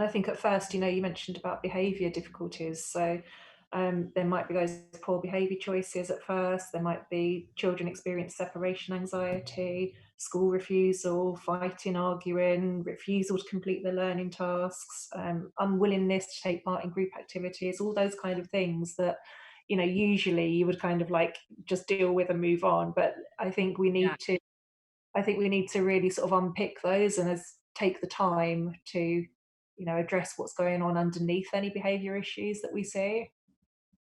And I think at first, you mentioned about behaviour difficulties. So there might be those poor behaviour choices at first. There might be children experience separation anxiety, school refusal, fighting, arguing, refusal to complete their learning tasks, unwillingness to take part in group activities, all those kind of things that, usually you would kind of like just deal with and move on. But I think we Yeah. need to I think we need to really sort of unpick those and take the time to, address what's going on underneath any behaviour issues that we see.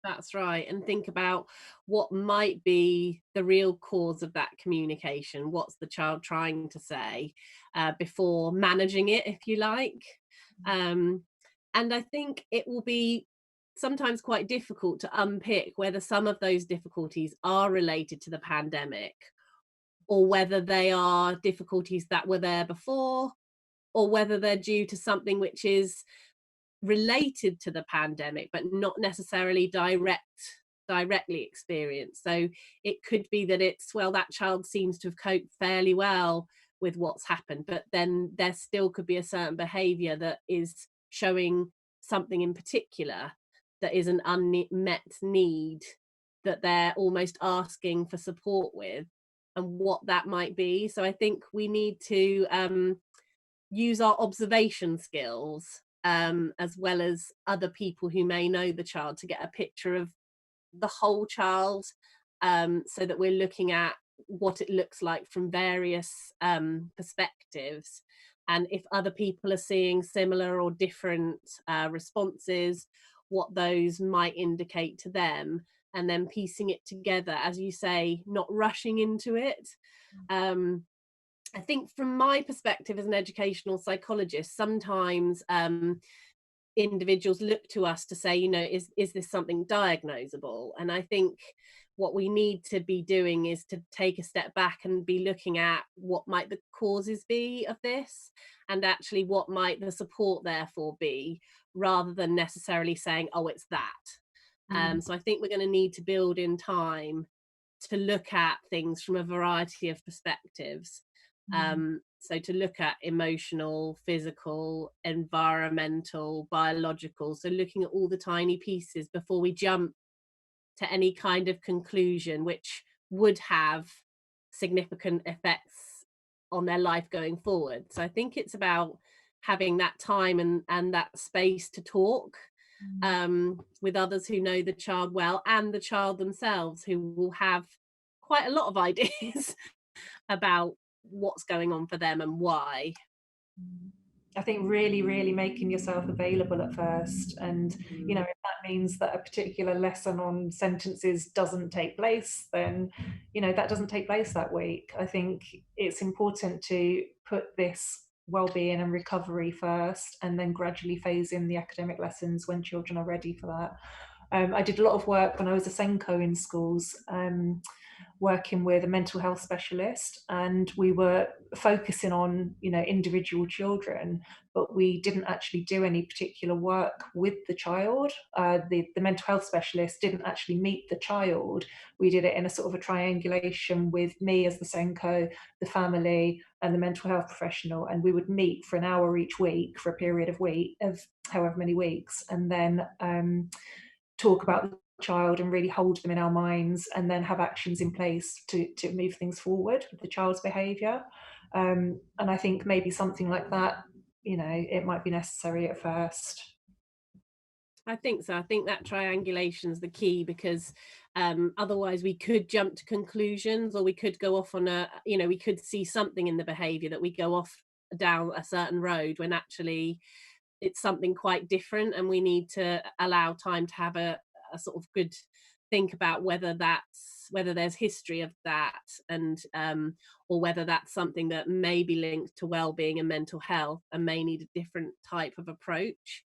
That's right. And think about what might be the real cause of that communication. What's the child trying to say before managing it, if you like? Um, and I think it will be sometimes quite difficult to unpick whether some of those difficulties are related to the pandemic, or whether they are difficulties that were there before, or whether they're due to something which is related to the pandemic but not necessarily directly experienced. So it could be that it's, well, that child seems to have coped fairly well with what's happened, but then there still could be a certain behavior that is showing something in particular that is an unmet need that they're almost asking for support with, and what that might be. So I think we need to use our observation skills, as well as other people who may know the child, to get a picture of the whole child, so that we're looking at what it looks like from various perspectives. And if other people are seeing similar or different responses, what those might indicate to them, and then piecing it together, as you say, not rushing into it. Um, I think from my perspective as an educational psychologist, sometimes individuals look to us to say, is this something diagnosable? And I think what we need to be doing is to take a step back and be looking at what might the causes be of this, and actually what might the support therefore be, rather than necessarily saying, oh, it's that. Mm. So I think we're going to need to build in time to look at things from a variety of perspectives. Mm. So to look at emotional, physical, environmental, biological. So looking at all the tiny pieces before we jump to any kind of conclusion, which would have significant effects on their life going forward. So I think it's about having that time and that space to talk Mm. with others who know the child well, and the child themselves, who will have quite a lot of ideas about what's going on for them and why. Mm. I think really, really making yourself available at first. And, Mm. if that means that a particular lesson on sentences doesn't take place, then, that doesn't take place that week. I think it's important to put this well-being and recovery first, and then gradually phase in the academic lessons when children are ready for that. I did a lot of work when I was a Senko in schools, working with a mental health specialist, and we were focusing on individual children, but we didn't actually do any particular work with the child. The mental health specialist didn't actually meet the child. We did it in a sort of a triangulation with me as the Senko, the family, and the mental health professional, and we would meet for an hour each week for a period of however many weeks, and then talk about the child and really hold them in our minds, and then have actions in place to move things forward with the child's behaviour. And I think maybe something like that, it might be necessary at first. I think so. I think that triangulation is the key, because otherwise we could jump to conclusions, or we could go off on we could see something in the behaviour that we go off down a certain road, when actually it's something quite different, and we need to allow time to have a sort of good think about whether there's history of that, and or whether that's something that may be linked to well-being and mental health and may need a different type of approach.